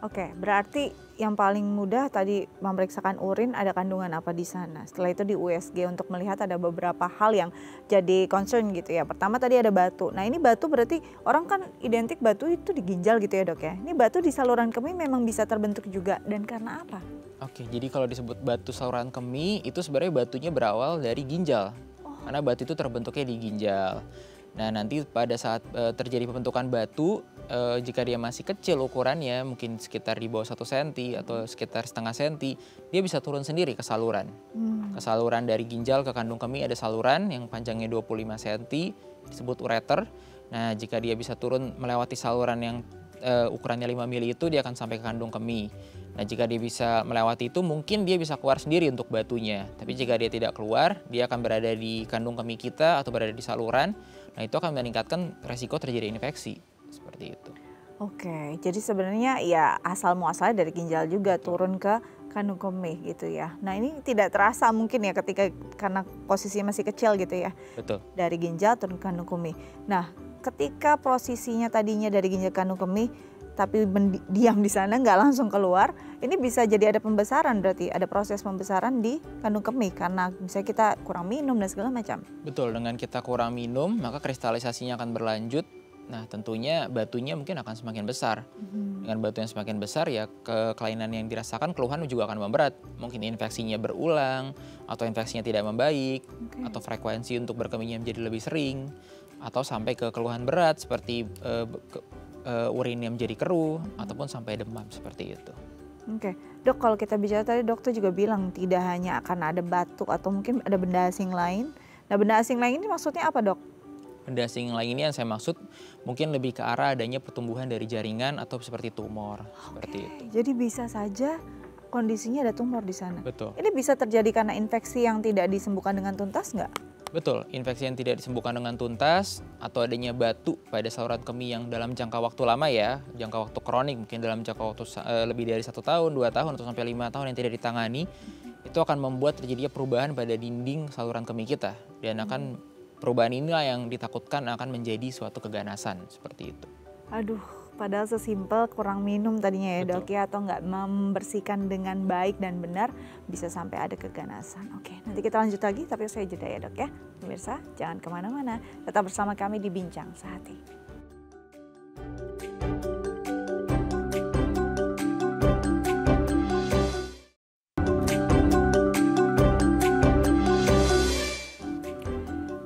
Oke, berarti yang paling mudah tadi memeriksakan urin ada kandungan apa di sana. Setelah itu di USG untuk melihat ada beberapa hal yang jadi concern gitu ya. Pertama tadi ada batu. Nah ini batu berarti orang kan identik batu itu di ginjal gitu ya dok ya. Ini batu di saluran kemih memang bisa terbentuk juga dan karena apa? Oke, jadi kalau disebut batu saluran kemih itu sebenarnya batunya berawal dari ginjal. Karena batu itu terbentuknya di ginjal. Nah nanti pada saat terjadi pembentukan batu, jika dia masih kecil ukurannya, mungkin sekitar di bawah 1 cm atau sekitar setengah senti, dia bisa turun sendiri ke saluran. Ke saluran dari ginjal ke kandung kemih ada saluran yang panjangnya 25 cm, disebut ureter. Nah jika dia bisa turun melewati saluran yang ukurannya 5 mili itu, dia akan sampai ke kandung kemih. Nah jika dia bisa melewati itu, mungkin dia bisa keluar sendiri untuk batunya. Tapi jika dia tidak keluar, dia akan berada di kandung kemih kita atau berada di saluran. Nah itu akan meningkatkan resiko terjadi infeksi, seperti itu. Oke, jadi sebenarnya ya asal muasalnya dari ginjal juga turun ke kandung kemih gitu ya. Nah ini tidak terasa mungkin ya ketika karena posisinya masih kecil gitu ya. Betul. Dari ginjal turun ke kandung kemih. Nah ketika posisinya tadinya dari ginjal ke kandung kemih, tapi diam di sana nggak langsung keluar, ini bisa jadi ada pembesaran, berarti ada proses pembesaran di kandung kemih karena misalnya kita kurang minum dan segala macam. Betul, dengan kita kurang minum maka kristalisasinya akan berlanjut. Nah tentunya batunya mungkin akan semakin besar. Dengan batu yang semakin besar ya kelainan yang dirasakan, keluhan juga akan memberat. Mungkin infeksinya berulang atau infeksinya tidak membaik, atau frekuensi untuk berkemihnya menjadi lebih sering, atau sampai ke keluhan berat seperti urin yang menjadi keruh ataupun sampai demam seperti itu. Oke, dok kalau kita bicara tadi dokter juga bilang tidak hanya akan ada batu atau mungkin ada benda asing lain. Nah benda asing lain ini maksudnya apa dok? Benda asing lain ini yang saya maksud mungkin lebih ke arah adanya pertumbuhan dari jaringan atau seperti tumor, seperti itu. Jadi bisa saja kondisinya ada tumor di sana. Betul. Ini bisa terjadi karena infeksi yang tidak disembuhkan dengan tuntas nggak? Betul, infeksi yang tidak disembuhkan dengan tuntas atau adanya batu pada saluran kemih yang dalam jangka waktu lama ya, jangka waktu kronik mungkin dalam jangka waktu lebih dari 1 tahun, 2 tahun atau sampai 5 tahun yang tidak ditangani, itu akan membuat terjadinya perubahan pada dinding saluran kemih kita. Dan akan perubahan inilah yang ditakutkan akan menjadi suatu keganasan seperti itu. Aduh, padahal sesimpel kurang minum tadinya ya dok ya, atau nggak membersihkan dengan baik dan benar bisa sampai ada keganasan. Oke, nanti kita lanjut lagi tapi saya jeda ya dok ya. Pemirsa jangan kemana-mana, tetap bersama kami di Bincang Sehati.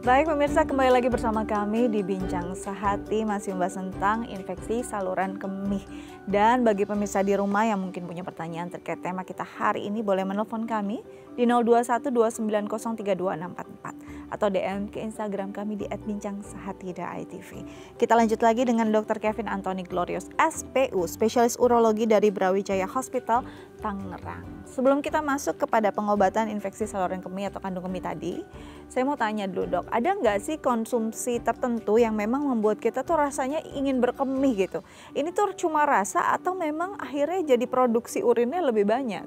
Baik pemirsa, kembali lagi bersama kami di Bincang Sehati, masih membahas tentang infeksi saluran kemih. Dan bagi pemirsa di rumah yang mungkin punya pertanyaan terkait tema kita hari ini, boleh menelpon kami di 0212903244 atau DM ke Instagram kami di @bincang_sehati.itv. Kita lanjut lagi dengan Dr. Kevin Anthony Glorious, SPU, spesialis urologi dari Brawijaya Hospital, Tangerang. Sebelum kita masuk kepada pengobatan infeksi saluran kemih atau kandung kemih tadi, saya mau tanya dulu dok, ada nggak sih konsumsi tertentu yang memang membuat kita tuh rasanya ingin berkemih gitu? Ini tuh cuma rasa atau memang akhirnya jadi produksi urinnya lebih banyak?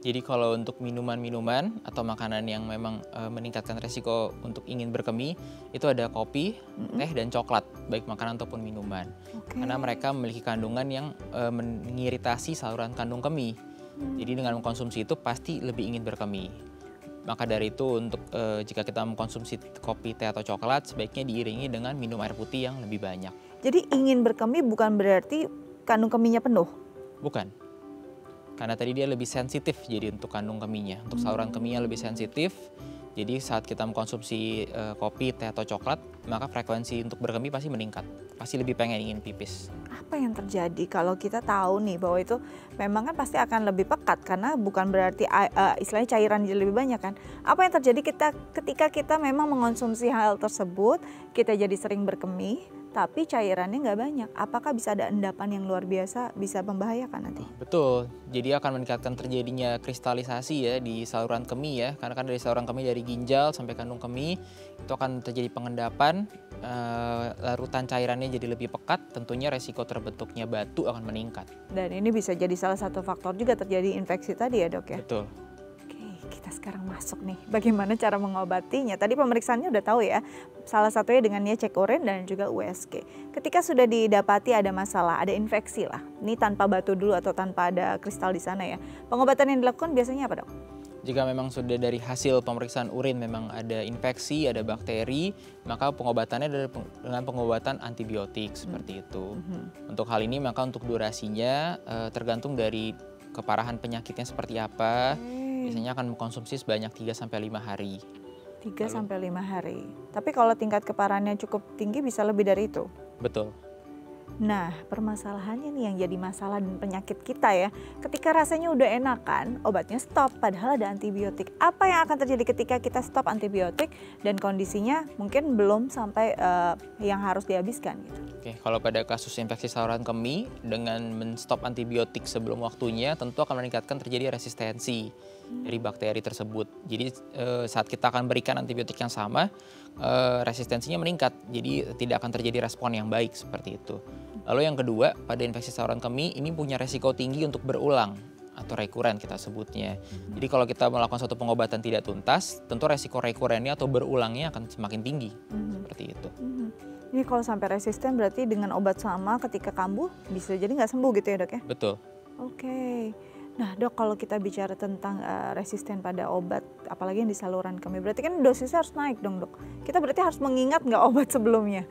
Jadi kalau untuk minuman-minuman atau makanan yang memang meningkatkan resiko untuk ingin berkemih, itu ada kopi, teh, dan coklat, baik makanan ataupun minuman. Karena mereka memiliki kandungan yang mengiritasi saluran kandung kemih. Jadi dengan mengkonsumsi itu pasti lebih ingin berkemih. Maka dari itu untuk jika kita mengkonsumsi kopi, teh, atau coklat, sebaiknya diiringi dengan minum air putih yang lebih banyak. Jadi ingin berkemih bukan berarti kandung kemihnya penuh? Bukan. Karena tadi dia lebih sensitif jadi untuk kandung kemihnya. Untuk saluran kemihnya lebih sensitif. Jadi saat kita mengkonsumsi kopi, teh, atau coklat, maka frekuensi untuk berkemih pasti meningkat. Pasti lebih pengen ingin pipis. Apa yang terjadi kalau kita tahu nih bahwa itu memang kan pasti akan lebih pekat karena bukan berarti istilahnya cairan jadi lebih banyak kan. Apa yang terjadi ketika kita memang mengonsumsi hal tersebut, kita jadi sering berkemih, tapi cairannya nggak banyak. Apakah bisa ada endapan yang luar biasa, bisa membahayakan nanti? Betul, jadi akan meningkatkan terjadinya kristalisasi ya di saluran kemih ya. Karena kan dari saluran kemih dari ginjal sampai kandung kemih, itu akan terjadi pengendapan, larutan cairannya jadi lebih pekat, tentunya resiko terbentuknya batu akan meningkat. Dan ini bisa jadi salah satu faktor juga terjadi infeksi tadi ya dok ya? Betul. Kita sekarang masuk nih, bagaimana cara mengobatinya? Tadi pemeriksaannya udah tahu ya, salah satunya dengan cek urin dan juga USG. Ketika sudah didapati ada masalah, ada infeksi lah, ini tanpa batu dulu atau tanpa ada kristal di sana ya. Pengobatan yang dilakukan biasanya apa dok? Jika memang sudah dari hasil pemeriksaan urin memang ada infeksi, ada bakteri, maka pengobatannya dengan pengobatan antibiotik seperti itu. Untuk hal ini maka untuk durasinya tergantung dari keparahan penyakitnya seperti apa. Biasanya akan mengkonsumsi sebanyak 3-5 hari. 3-5 hari. Tapi kalau tingkat keparahannya cukup tinggi bisa lebih dari itu? Betul. Nah, permasalahannya nih yang jadi masalah dan penyakit kita ya. Ketika rasanya udah enakan, obatnya stop padahal ada antibiotik. Apa yang akan terjadi ketika kita stop antibiotik dan kondisinya mungkin belum sampai yang harus dihabiskan gitu? Oke, kalau pada kasus infeksi saluran kemih dengan menstop antibiotik sebelum waktunya tentu akan meningkatkan terjadi resistensi dari bakteri tersebut. Jadi saat kita akan berikan antibiotik yang sama, resistensinya meningkat. Jadi tidak akan terjadi respon yang baik seperti itu. Lalu yang kedua, pada infeksi saluran kemih ini punya resiko tinggi untuk berulang atau rekuren kita sebutnya. Jadi kalau kita melakukan suatu pengobatan tidak tuntas, tentu resiko rekurennya atau berulangnya akan semakin tinggi. Seperti itu. Ini kalau sampai resisten berarti dengan obat sama ketika kambuh bisa jadi nggak sembuh gitu ya dok ya? Betul. Oke. Nah dok, kalau kita bicara tentang resisten pada obat, apalagi yang di saluran kemih, berarti kan dosisnya harus naik dong dok. Kita berarti harus mengingat nggak obat sebelumnya?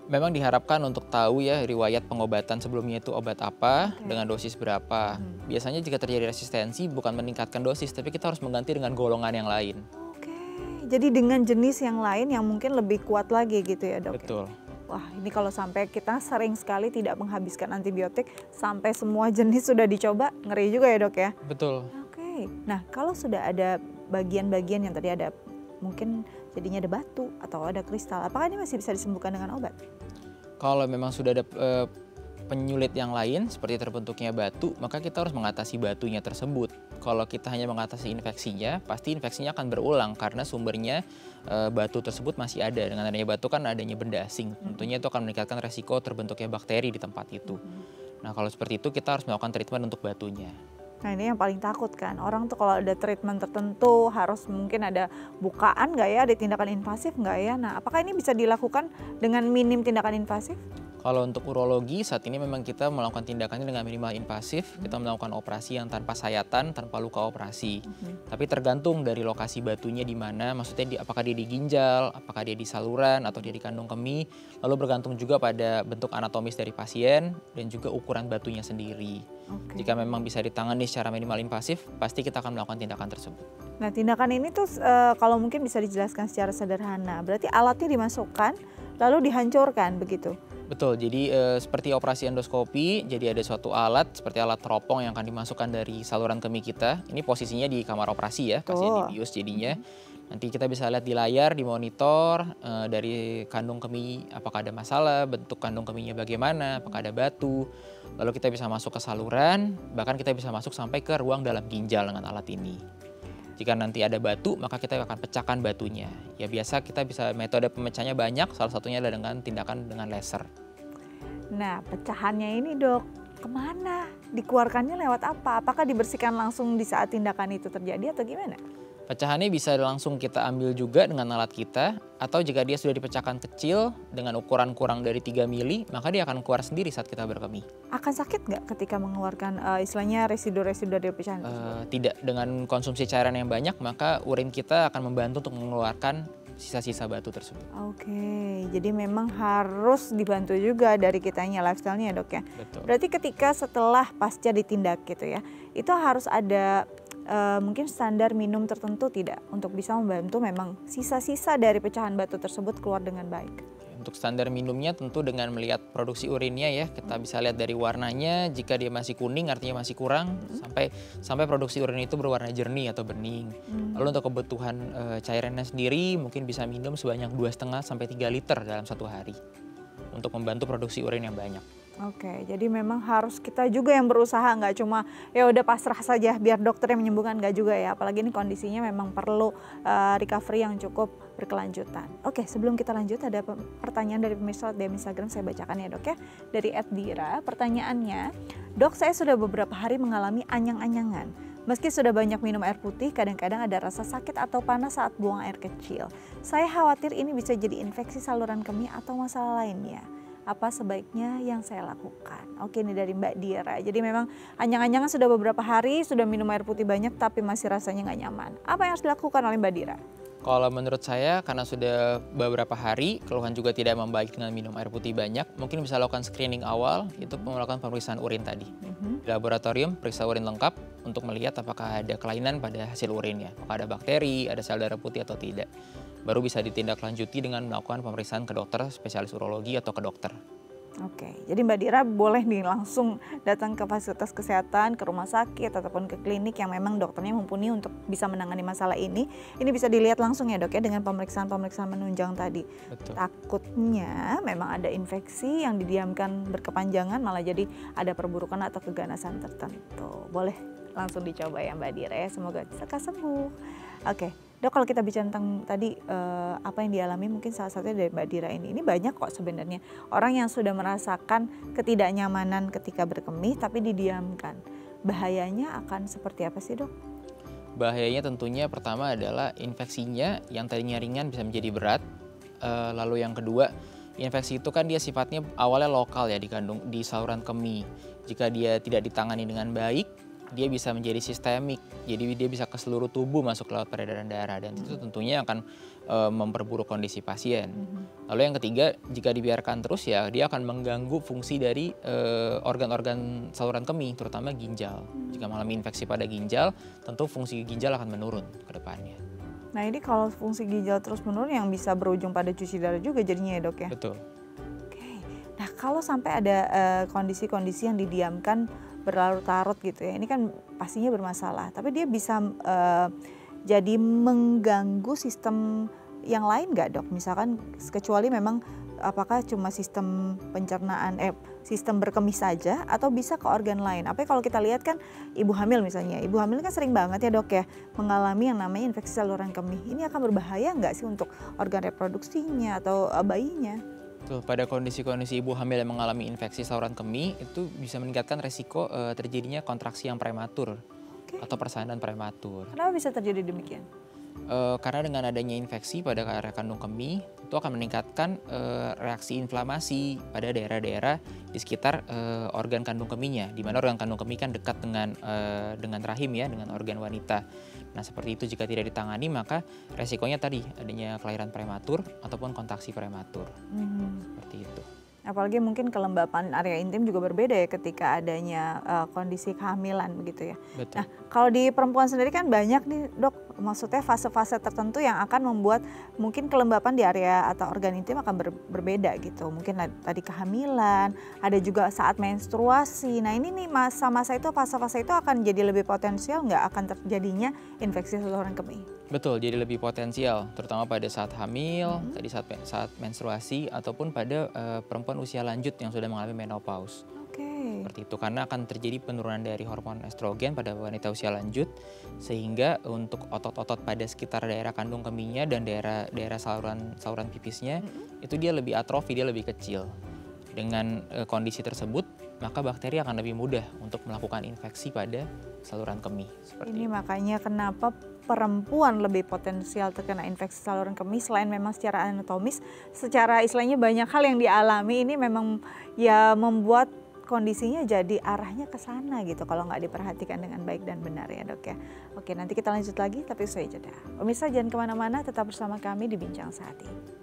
Memang diharapkan untuk tahu ya riwayat pengobatan sebelumnya itu obat apa, dengan dosis berapa. Biasanya jika terjadi resistensi bukan meningkatkan dosis, tapi kita harus mengganti dengan golongan yang lain. Jadi dengan jenis yang lain yang mungkin lebih kuat lagi gitu ya dok? Betul. Wah ini kalau sampai kita sering sekali tidak menghabiskan antibiotik, sampai semua jenis sudah dicoba, ngeri juga ya dok ya? Betul. Nah kalau sudah ada bagian-bagian yang tadi ada mungkin jadinya ada batu atau ada kristal, apakah ini masih bisa disembuhkan dengan obat? Kalau memang sudah ada penyulit yang lain seperti terbentuknya batu, maka kita harus mengatasi batunya tersebut. Kalau kita hanya mengatasi infeksinya, pasti infeksinya akan berulang karena sumbernya batu tersebut masih ada. Dengan adanya batu kan adanya benda asing, tentunya itu akan meningkatkan resiko terbentuknya bakteri di tempat itu. Nah kalau seperti itu kita harus melakukan treatment untuk batunya. Nah ini yang paling takut kan, orang tuh kalau ada treatment tertentu harus mungkin ada bukaan nggak ya, ada tindakan invasif nggak ya. Nah apakah ini bisa dilakukan dengan minim tindakan invasif? Kalau untuk urologi saat ini memang kita melakukan tindakannya dengan minimal invasif, kita melakukan operasi yang tanpa sayatan, tanpa luka operasi. Tapi tergantung dari lokasi batunya di mana, maksudnya apakah dia di ginjal, apakah dia di saluran, atau dia di kandung kemih. Lalu bergantung juga pada bentuk anatomis dari pasien dan juga ukuran batunya sendiri. Jika memang bisa ditangani secara minimal invasif, pasti kita akan melakukan tindakan tersebut. Nah tindakan ini tuh kalau mungkin bisa dijelaskan secara sederhana, berarti alatnya dimasukkan lalu dihancurkan begitu? Betul, jadi seperti operasi endoskopi, jadi ada suatu alat seperti alat teropong yang akan dimasukkan dari saluran kemih kita. Ini posisinya di kamar operasi ya, pasien dibius jadinya. Nanti kita bisa lihat di layar, di monitor dari kandung kemih apakah ada masalah, bentuk kandung kemihnya bagaimana, apakah ada batu. Lalu kita bisa masuk ke saluran, bahkan kita bisa masuk sampai ke ruang dalam ginjal dengan alat ini. Jika nanti ada batu, maka kita akan pecahkan batunya. Ya biasa kita bisa metode pemecahnya banyak, salah satunya adalah dengan tindakan dengan laser. Nah pecahannya ini dok, kemana? Dikeluarkannya lewat apa? Apakah dibersihkan langsung di saat tindakan itu terjadi atau gimana? Pecahannya bisa langsung kita ambil juga dengan alat kita, atau jika dia sudah dipecahkan kecil dengan ukuran kurang dari 3 mili, maka dia akan keluar sendiri saat kita berkemih. Akan sakit nggak ketika mengeluarkan istilahnya residu-residu dari pecahan tersebut? Tidak, dengan konsumsi cairan yang banyak, maka urin kita akan membantu untuk mengeluarkan sisa-sisa batu tersebut. Oke, jadi memang harus dibantu juga dari kitanya lifestyle-nya ya dok ya. Betul. Berarti ketika setelah pasca ditindak gitu ya, itu harus ada mungkin standar minum tertentu tidak untuk bisa membantu memang sisa-sisa dari pecahan batu tersebut keluar dengan baik. Untuk standar minumnya tentu dengan melihat produksi urinnya ya, kita bisa lihat dari warnanya, jika dia masih kuning artinya masih kurang, sampai produksi urin itu berwarna jernih atau bening. Lalu untuk kebutuhan cairannya sendiri mungkin bisa minum sebanyak 2,5 sampai 3 liter dalam satu hari untuk membantu produksi urin yang banyak. Oke, jadi memang harus kita juga yang berusaha, nggak cuma ya udah pasrah saja biar dokter yang menyembuhkan, nggak juga ya. Apalagi ini kondisinya memang perlu recovery yang cukup berkelanjutan. Oke, sebelum kita lanjut ada pertanyaan dari pemirsa di Instagram, saya bacakan ya dok ya. Dari @dira, pertanyaannya, dok saya sudah beberapa hari mengalami anyang-anyangan. Meski sudah banyak minum air putih, kadang-kadang ada rasa sakit atau panas saat buang air kecil. Saya khawatir ini bisa jadi infeksi saluran kemih atau masalah lainnya. Apa sebaiknya yang saya lakukan? Oke, ini dari Mbak Dira. Jadi memang anyang-anyangan sudah beberapa hari, sudah minum air putih banyak tapi masih rasanya nggak nyaman. Apa yang harus dilakukan oleh Mbak Dira? Kalau menurut saya karena sudah beberapa hari, keluhan juga tidak membaik dengan minum air putih banyak, mungkin bisa lakukan screening awal, itu melakukan pemeriksaan urin tadi. Di laboratorium, periksa urin lengkap untuk melihat apakah ada kelainan pada hasil urinnya, apakah ada bakteri, ada sel darah putih atau tidak. Baru bisa ditindaklanjuti dengan melakukan pemeriksaan ke dokter, spesialis urologi atau ke dokter. Oke, jadi Mbak Dira boleh nih langsung datang ke fasilitas kesehatan, ke rumah sakit ataupun ke klinik yang memang dokternya mumpuni untuk bisa menangani masalah ini. Ini bisa dilihat langsung ya dok ya dengan pemeriksaan-pemeriksaan menunjang tadi. Betul. Takutnya memang ada infeksi yang didiamkan berkepanjangan malah jadi ada perburukan atau keganasan tertentu. Boleh langsung dicoba ya Mbak Dira ya, semoga cepat sembuh. Oke. Dok, kalau kita bicara tentang tadi apa yang dialami mungkin salah satunya dari Mbak Dira ini banyak kok sebenarnya orang yang sudah merasakan ketidaknyamanan ketika berkemih tapi didiamkan. Bahayanya akan seperti apa sih dok? Bahayanya tentunya pertama adalah infeksinya yang tadinya ringan bisa menjadi berat. Lalu yang kedua, infeksi itu kan dia sifatnya awalnya lokal ya di saluran kemih. Jika dia tidak ditangani dengan baik, dia bisa menjadi sistemik, jadi dia bisa ke seluruh tubuh masuk lewat peredaran darah dan itu tentunya akan memperburuk kondisi pasien. Lalu yang ketiga, jika dibiarkan terus ya dia akan mengganggu fungsi dari organ-organ saluran kemih, terutama ginjal. Jika mengalami infeksi pada ginjal, tentu fungsi ginjal akan menurun ke depannya. Nah ini kalau fungsi ginjal terus menurun yang bisa berujung pada cuci darah juga jadinya ya dok ya? Betul. Oke, nah kalau sampai ada kondisi-kondisi yang didiamkan berlarut-larut gitu ya, ini kan pastinya bermasalah, tapi dia bisa jadi mengganggu sistem yang lain nggak dok? Misalkan kecuali memang apakah cuma sistem pencernaan, sistem berkemih saja atau bisa ke organ lain? Apa kalau kita lihat kan ibu hamil misalnya, ibu hamil kan sering banget ya dok ya mengalami yang namanya infeksi saluran kemih. Ini akan berbahaya nggak sih untuk organ reproduksinya atau bayinya? Tuh, pada kondisi-kondisi ibu hamil yang mengalami infeksi saluran kemih itu bisa meningkatkan resiko terjadinya kontraksi yang prematur atau persalinan prematur. Kenapa bisa terjadi demikian? Karena dengan adanya infeksi pada area kandung kemih itu akan meningkatkan reaksi inflamasi pada daerah-daerah di sekitar organ kandung kemihnya, di mana organ kandung kemih kan dekat dengan rahim ya, dengan organ wanita. Nah seperti itu jika tidak ditangani maka resikonya tadi adanya kelahiran prematur ataupun kontraksi prematur. Seperti itu. Apalagi mungkin kelembapan area intim juga berbeda ya ketika adanya kondisi kehamilan begitu ya. Betul. Nah kalau di perempuan sendiri kan banyak nih dok, maksudnya fase-fase tertentu yang akan membuat mungkin kelembapan di area atau organ intim akan berbeda gitu. Mungkin tadi kehamilan, ada juga saat menstruasi. Nah ini nih masa-masa itu, fase-fase itu akan jadi lebih potensial nggak akan terjadinya infeksi saluran kemih? Betul, jadi lebih potensial, terutama pada saat hamil, tadi saat menstruasi, ataupun pada perempuan usia lanjut yang sudah mengalami menopause. Seperti itu, karena akan terjadi penurunan dari hormon estrogen pada wanita usia lanjut, sehingga untuk otot-otot pada sekitar daerah kandung kemihnya dan daerah saluran pipisnya, itu dia lebih atrofi, dia lebih kecil. Dengan kondisi tersebut, maka bakteri akan lebih mudah untuk melakukan infeksi pada saluran kemih. Ini makanya kenapa perempuan lebih potensial terkena infeksi saluran kemih selain memang secara anatomis, secara istilahnya banyak hal yang dialami ini memang ya membuat kondisinya jadi arahnya ke sana gitu kalau nggak diperhatikan dengan baik dan benar ya dok ya. Oke nanti kita lanjut lagi tapi usai jeda. Pemirsa jangan kemana-mana, tetap bersama kami di Bincang Sehati.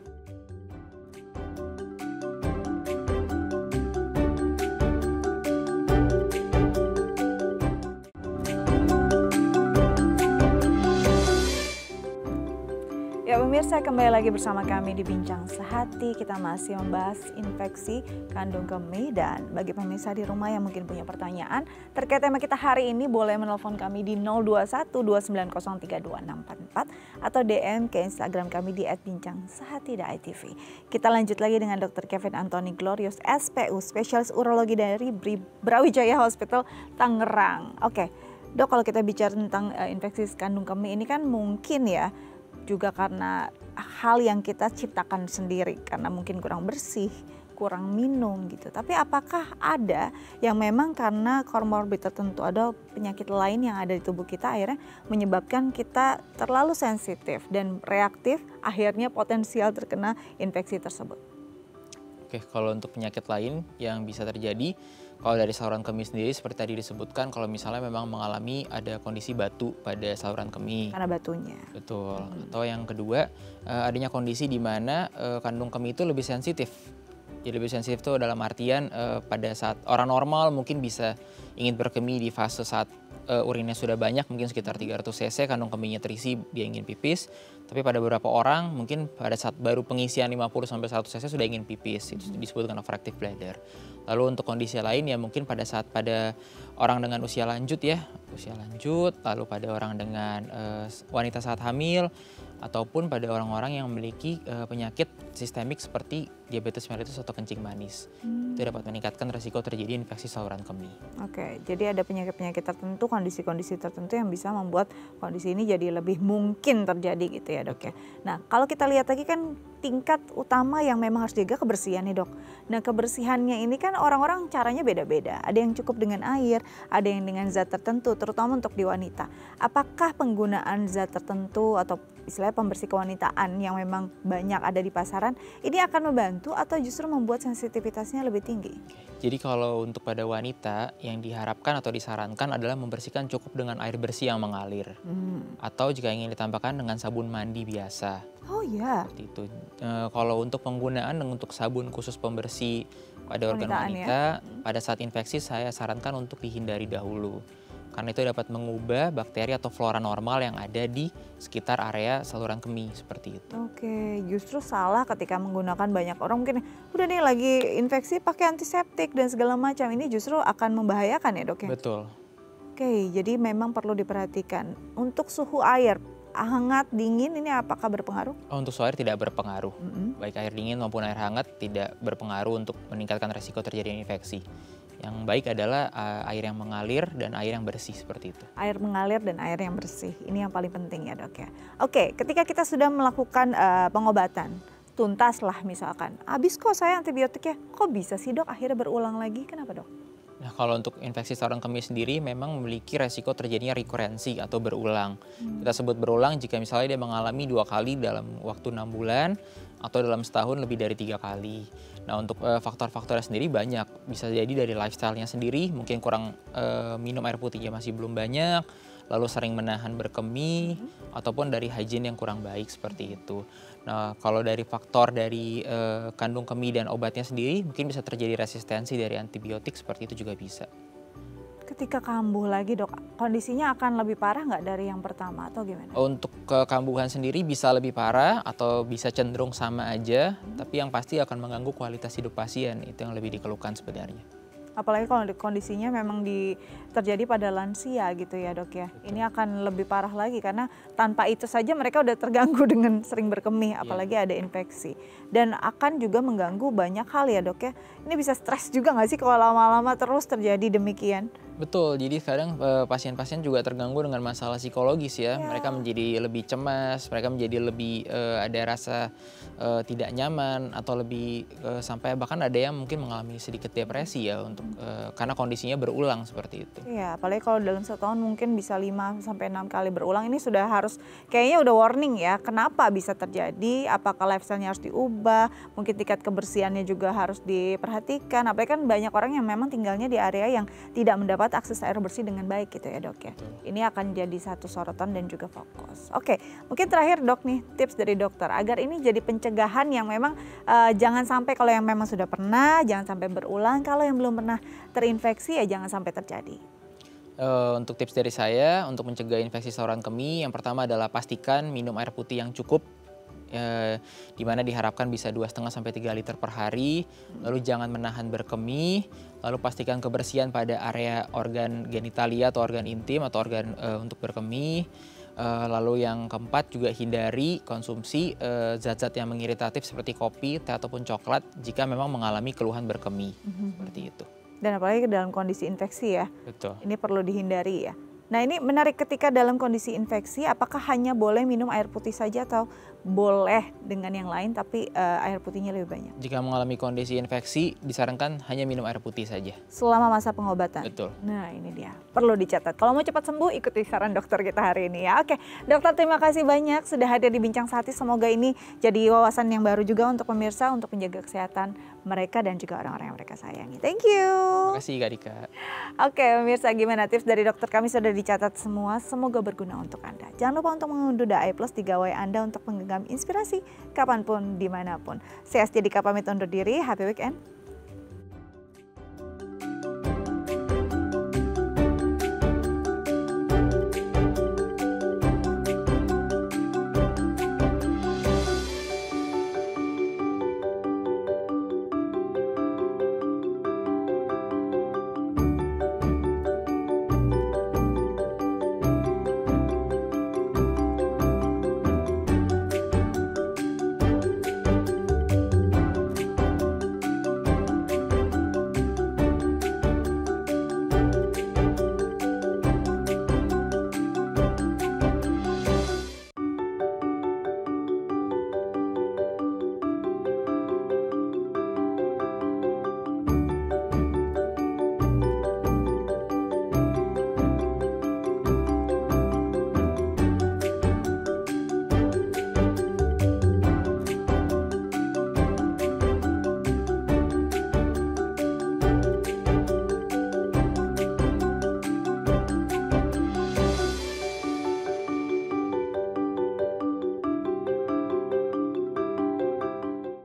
Ya pemirsa, kembali lagi bersama kami di Bincang Sehati. Kita masih membahas infeksi kandung kemih, dan bagi pemirsa di rumah yang mungkin punya pertanyaan terkait tema kita hari ini boleh menelpon kami di 021-2903-2644 atau DM ke Instagram kami di @bincangsehati.itv. Kita lanjut lagi dengan Dr. Kevin Anthony Glorious, SPU, spesialis urologi dari Brawijaya Hospital Tangerang. Oke, dok, kalau kita bicara tentang infeksi kandung kemih ini kan mungkin ya juga karena hal yang kita ciptakan sendiri, karena mungkin kurang bersih, kurang minum gitu. Tapi apakah ada yang memang karena komorbid tertentu, ada penyakit lain yang ada di tubuh kita akhirnya menyebabkan kita terlalu sensitif dan reaktif, akhirnya potensial terkena infeksi tersebut? Oke, kalau untuk penyakit lain yang bisa terjadi, kalau dari saluran kemih sendiri seperti tadi disebutkan, kalau misalnya memang mengalami ada kondisi batu pada saluran kemih. Karena batunya. Betul. Atau yang kedua, adanya kondisi di mana kandung kemih itu lebih sensitif. Jadi lebih sensitif itu dalam artian pada saat orang normal mungkin bisa ingin berkemih di fase saat urinnya sudah banyak, mungkin sekitar 300 cc, kandung kemihnya terisi, dia ingin pipis. Tapi pada beberapa orang mungkin pada saat baru pengisian 50-100 cc sudah ingin pipis, itu disebut dengan overactive bladder. Lalu untuk kondisi lain ya mungkin pada orang dengan usia lanjut ya, lalu pada orang dengan wanita saat hamil, ataupun pada orang-orang yang memiliki penyakit sistemik seperti diabetes mellitus atau kencing manis. Itu dapat meningkatkan resiko terjadi infeksi saluran kemih. Oke, jadi ada penyakit-penyakit tertentu, kondisi-kondisi tertentu yang bisa membuat kondisi ini jadi lebih mungkin terjadi gitu ya dok ya. Nah kalau kita lihat lagi kan tingkat utama yang memang harus dijaga kebersihan nih dok. Nah kebersihannya ini kan orang-orang caranya beda-beda. Ada yang cukup dengan air, ada yang dengan zat tertentu, terutama untuk di wanita. Apakah penggunaan zat tertentu atau istilahnya pembersih kewanitaan yang memang banyak ada di pasaran ini akan membantu atau justru membuat sensitivitasnya lebih tinggi? Jadi kalau untuk pada wanita yang diharapkan atau disarankan adalah membersihkan cukup dengan air bersih yang mengalir. Atau jika ingin ditambahkan dengan sabun mandi biasa. Oh iya. Seperti itu. Kalau untuk penggunaan untuk sabun khusus pembersih pada organ wanita, pada saat infeksi saya sarankan untuk dihindari dahulu. Karena itu dapat mengubah bakteri atau flora normal yang ada di sekitar area saluran kemih seperti itu. Oke, justru salah ketika menggunakan, banyak orang mungkin udah nih lagi infeksi pakai antiseptik dan segala macam, ini justru akan membahayakan ya dok ya? Betul. Oke, jadi memang perlu diperhatikan. Untuk suhu air, hangat, dingin ini apakah berpengaruh? Untuk suhu air tidak berpengaruh. Baik air dingin maupun air hangat tidak berpengaruh untuk meningkatkan resiko terjadinya infeksi. Yang baik adalah air yang mengalir dan air yang bersih seperti itu. Air mengalir dan air yang bersih, ini yang paling penting ya dok ya. Oke, ketika kita sudah melakukan pengobatan, tuntas lah misalkan. Habis kok saya antibiotiknya, kok bisa sih dok akhirnya berulang lagi, kenapa dok? Nah, kalau untuk infeksi saluran kemih sendiri memang memiliki resiko terjadinya rekurensi atau berulang. Kita sebut berulang jika misalnya dia mengalami 2 kali dalam waktu 6 bulan atau dalam setahun lebih dari 3 kali. Nah, untuk faktor-faktornya sendiri banyak. Bisa jadi dari lifestyle-nya sendiri, mungkin kurang minum air putihnya masih belum banyak, lalu sering menahan berkemih, ataupun dari hygiene yang kurang baik seperti itu. Nah, kalau dari faktor dari kandung kemih dan obatnya sendiri, mungkin bisa terjadi resistensi dari antibiotik, seperti itu juga bisa. Ketika kambuh lagi dok, kondisinya akan lebih parah nggak dari yang pertama atau gimana? Untuk kekambuhan sendiri bisa lebih parah atau bisa cenderung sama aja, tapi yang pasti akan mengganggu kualitas hidup pasien, itu yang lebih dikeluhkan sebenarnya. Apalagi kalau kondisinya memang terjadi pada lansia gitu ya dok ya. Ini akan lebih parah lagi karena tanpa itu saja mereka udah terganggu dengan sering berkemih, apalagi ada infeksi. Dan akan juga mengganggu banyak hal ya dok ya. Ini bisa stres juga nggak sih kalau lama-lama terus terjadi demikian? Betul, jadi kadang pasien-pasien juga terganggu dengan masalah psikologis ya. Mereka menjadi lebih cemas, mereka menjadi lebih ada rasa tidak nyaman atau lebih sampai bahkan ada yang mungkin mengalami sedikit depresi ya untuk karena kondisinya berulang seperti itu. Iya, apalagi kalau dalam setahun mungkin bisa 5 sampai 6 kali berulang, ini sudah harus kayaknya udah warning ya. Kenapa bisa terjadi? Apakah lifestyle-nya harus diubah? Mungkin tingkat kebersihannya juga harus diperhatikan. Apalagi kan banyak orang yang memang tinggalnya di area yang tidak mendapat akses air bersih dengan baik gitu ya dok ya. Ini akan jadi satu sorotan dan juga fokus. Oke, mungkin terakhir dok nih tips dari dokter agar ini jadi pencegahan yang memang jangan sampai, kalau yang memang sudah pernah jangan sampai berulang, kalau yang belum pernah terinfeksi ya jangan sampai terjadi. Untuk tips dari saya untuk mencegah infeksi saluran kemih, yang pertama adalah pastikan minum air putih yang cukup. Di mana diharapkan bisa 2,5 sampai 3 liter per hari, lalu jangan menahan berkemih, lalu pastikan kebersihan pada area organ genitalia atau organ intim atau organ untuk berkemih. Lalu yang keempat juga hindari konsumsi zat-zat yang mengiritatif seperti kopi, teh ataupun coklat jika memang mengalami keluhan berkemih, seperti itu. Dan apalagi dalam kondisi infeksi ya. Betul. Ini perlu dihindari ya. Nah ini menarik, ketika dalam kondisi infeksi apakah hanya boleh minum air putih saja atau boleh dengan yang lain tapi air putihnya lebih banyak? Jika mengalami kondisi infeksi disarankan hanya minum air putih saja. Selama masa pengobatan? Betul. Nah ini dia, perlu dicatat. Kalau mau cepat sembuh ikuti saran dokter kita hari ini ya. Oke dokter, terima kasih banyak sudah hadir di Bincang Sehati. Semoga ini jadi wawasan yang baru juga untuk pemirsa untuk menjaga kesehatan mereka dan juga orang-orang yang mereka sayangi. Thank you. Terima kasih Kak Dika. Oke pemirsa, gimana tips dari dokter kami sudah dicatat semua, semoga berguna untuk Anda. Jangan lupa untuk mengunduh DAI Plus di gawai Anda untuk menggenggam inspirasi kapanpun, dimanapun. Saya Astia Dika pamit undur diri, happy weekend.